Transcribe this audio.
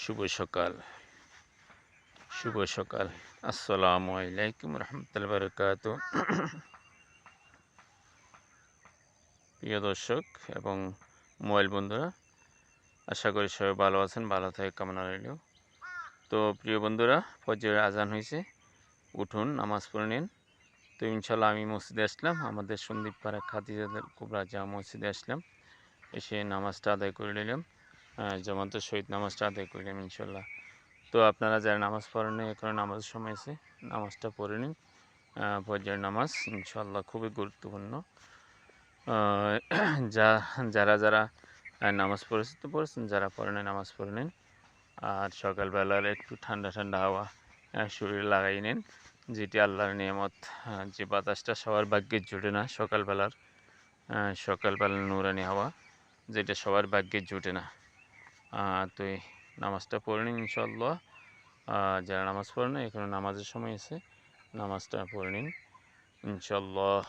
শুভ সকাল শুভ সকাল আসসালামু আলাইকুম রহমতুল্লাহি ওয়া বারাকাতুহু। প্রিয় দর্শক এবং মোবাইল বন্ধুরা, আশা করি সবাই ভালো আছেন, ভালো থাকে কামনা রইল। তো প্রিয় বন্ধুরা, ফজরের আজান হয়েছে, উঠুন নামাজ পড়ে নিন। তো ইনশাল্লাহ আমি মসজিদে আসলাম, আমাদের সন্দীপ পাড়া খাদিজাতুল কুবরা জামা মসজিদে আসলাম, এসে নামাজটা আদায় করে নিলাম, জামাতের সহিত নামাজটা আদায় করলাম ইনশাল্লাহ। তো আপনারা যারা নামাজ পড়েন এখন নামাজের সময় আছে, নামাজটা পড়ে নিন। ফজরের নামাজ ইনশাল্লাহ খুবই গুরুত্বপূর্ণ। যারা যারা নামাজ পড়েছে তো পড়েছেন, যারা পড়ে নেন নামাজ পড়ে নিন। আর সকালবেলার একটু ঠান্ডা ঠান্ডা হাওয়া শরীরে লাগাই নিন, যেটি আল্লাহর নিয়ামত। যে বাতাসটা সবার ভাগ্যে জুটে না, সকালবেলার নুরানি হাওয়া, যেটা সবার ভাগ্যে জুটে না। তো এই নামাজটা পড়ে নিন ইনশাল্লাহ। যারা নামাজ পড়ে না, এখানে নামাজের সময় আছে, নামাজটা পড়ে নিন ইনশাল্লাহ।